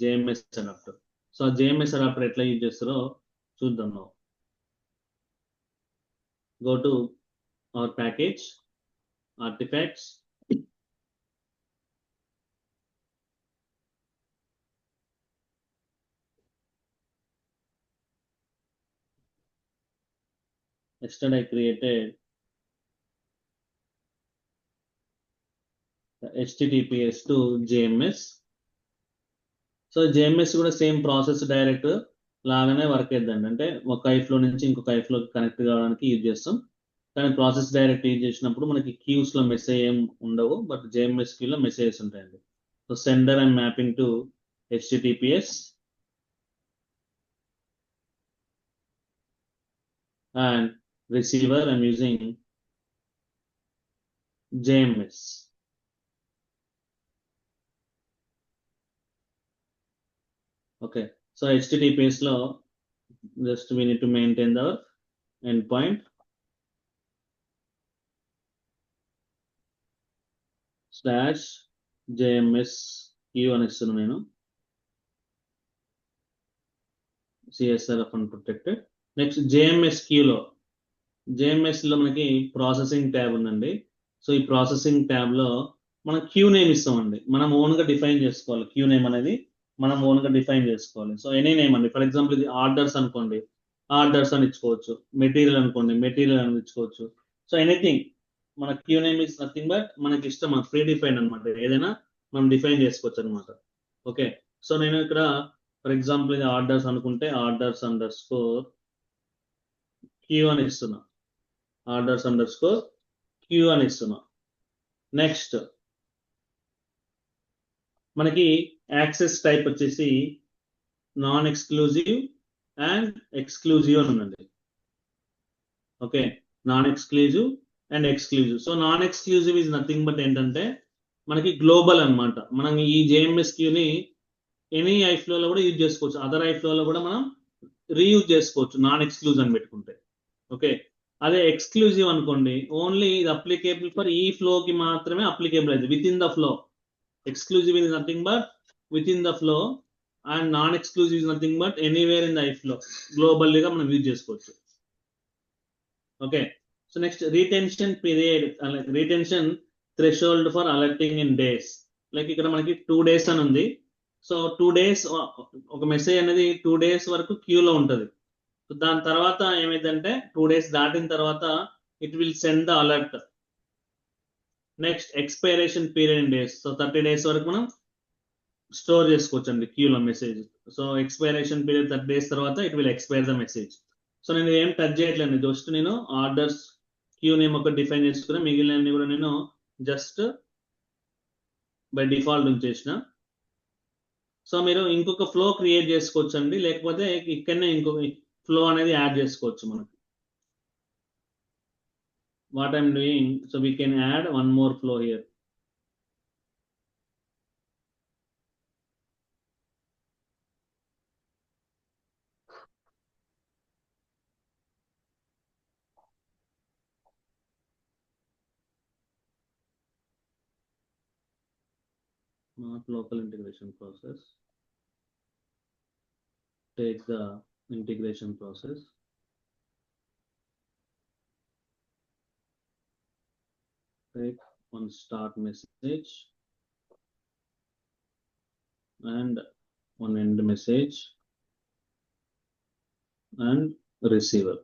JMS adapter. So ఆ JMS adapter ఎట్లా use చేస్తారో చూద్దాం. Go to our package, artifacts, yesterday I created the HTTPS to JMS. So JMS కూడా same process direct లాగానే work అవుతుందండి. అంటే ఒక ఐఫ్లో నుంచి ఇంకొక ఐఫ్లో కనెక్ట్ కావడానికి యూజ్ చేస్తాం. కానీ ప్రాసెస్ డైరెక్ట్ యూజ్ చేసినప్పుడు మనకి క్యూస్ లో మెసేజ్ ఏం ఉండవు, బట్ JMS క్యూ లో మెసేజెస్ ఉంటాయండి. So sender and mapping to HTTPS and receiver I'm using JMS. Okay, so HTTPS లో just we need to maintain the endpoint slash JMS queue అని ఇస్తున్నాను నేను. CSRF unprotected. Next JMS queue లో మనకి processing tab ఉందండి. So ఈ processing tab లో మనం క్యూ నేమ్ ఇస్తామండి. మనం ఓన్ గా డిఫైన్ చేసుకోవాలి. క్యూ నేమ్ అనేది మనం ఓన్ గా డిఫైన్ చేసుకోవాలి. సో ఎనీ నేమ్ అండి. ఫర్ ఎగ్జాంపుల్ ఇది ఆర్డర్స్ అనుకోండి, ఆర్డర్స్ అని ఇచ్చుకోవచ్చు. మెటీరియల్ అనుకోండి, మెటీరియల్ అని ఇచ్చుకోవచ్చు. సో ఎనీథింగ్ మన queue name is nothing but మనకి ఇష్టం, మన ప్రీ డిఫైన్ అనమాట. ఏదైనా మనం డిఫైన్ చేసుకోవచ్చు అనమాట. ఓకే, సో నేను ఇక్కడ ఫర్ ఎగ్జాంపుల్ ఇది ఆర్డర్స్ అనుకుంటే ఆర్డర్స్ అండర్ స్కోర్ క్యూ అని ఇస్తున్నా. ఆర్డర్స్ అండర్ స్కోర్ క్యూ అని ఇస్తున్నా. నెక్స్ట్ మనకి యాక్సెస్ టైప్ వచ్చేసి నాన్ ఎక్స్క్లూజివ్ అండ్ ఎక్స్క్లూజివ్ అని ఉందండి. Okay, non exclusive and exclusive. So non exclusive is nothing but ఏంటంటే మనకి గ్లోబల్ అన్నమాట. మనం ఈ JMS క్యూని ఎనీ ఐఫ్లో లో కూడా యూజ్ చేసుకోవచ్చు, అదర్ ఐఫ్లో లో కూడా మనం రీయూజ్ చేసుకోవచ్చు నాన్ ఎక్స్క్లూజివ్ అని పెట్టుకుంటే. ఓకే, అదే ఎక్స్క్లూజివ్ అనుకోండి ఓన్లీ ఇది అప్లికేబుల్ ఫర్ ఈ ఫ్లోకి మాత్రమే అప్లికేబుల్ అయితే within the flow. Exclusive is nothing but within the flow and non exclusive is nothing but anywhere in the iflow. గ్లోబల్లీగా మనం యూజ్ చేసుకోవచ్చు. Okay, so next retention period, retention threshold for alerting in days. Like ఇక్కడ మనకి 2 days అని ఉంది. So 2 days ఒక message అనేది 2 days వరకు క్యూలో ఉంటుంది. సో దాని తర్వాత ఏమైందంటే 2 days దాటిన తర్వాత it will send the alert. Next expiration period in days. So 30 days వరకు మనం స్టోర్ చేసుకోవచ్చు అండి క్యూలో message. So expiration period 30 days తర్వాత it will expire the message. So నేను ఏం టచ్ చేయట్లేదు, జస్ట్ నేను ఆర్డర్స్ క్యూ నేమ్ ఒక డిఫైన్ చేసుకున్నా, మిగిలినవి కూడా నేను జస్ట్ బై డిఫాల్ట్ ఉంచేసిన. సో మీరు ఇంకొక ఫ్లో క్రియేట్ చేసుకోవచ్చు అండి, లేకపోతే ఇక్కడనే ఇంకొక ఫ్లో అనేది యాడ్ చేసుకోవచ్చు మనకి. What I'm doing, so we can add one more flow here. Not local integration process. Take the integration process. Take one start message and one end message and receiver.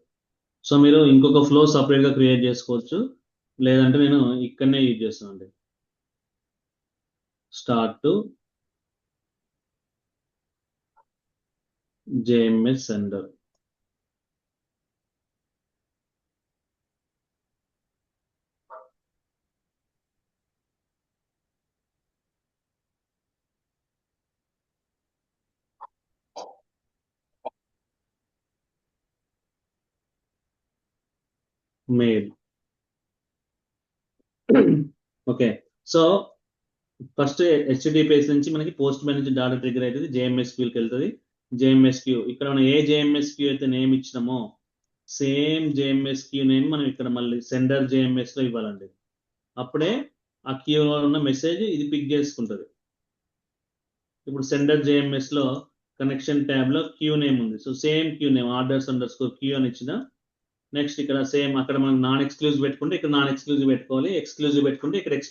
So మీరు ఇంకొక flow separate గా create చేసుకోవచ్చు, లేదంటే నేను ఇక్కడనే use చేస్తానండి. Start to JMS sender. Mail. Okay, so first HTTPS నుంచి మనకి పోస్ట్ మ్యాన్ నుంచి డాటా ట్రిగర్ అవుతుంది, JMS క్యూకి వెళ్తుంది. JMS క్యూ ఇక్కడ మనం ఏ JMS క్యూ అయితే నేమ్ ఇచ్చినామో సేమ్ JMS క్యూ నేమ్ మనం ఇక్కడ మళ్ళీ సెండర్ JMS లో ఇవ్వాలండి. అప్పుడే ఆ క్యూలో ఉన్న మెసేజ్ ఇది పిక్ చేసుకుంటుంది. ఇప్పుడు సెండర్ జేఎంఎస్ లో కనెక్షన్ ట్యాబ్ లో క్యూ నేమ్ ఉంది. So same queue name orders underscore queue అని ఇచ్చిన. నెక్స్ట్ ఇక్కడ సేమ్ అక్కడ మనం నాన్ ఎక్స్క్లూజివ్ పెట్టుకుంటే ఇక్కడ నాన్ ఎక్స్క్లూజివ్ పెట్టుకోవాలి, ఎక్స్క్లూజివ్ పెట్టుకుంటే ఇక్కడ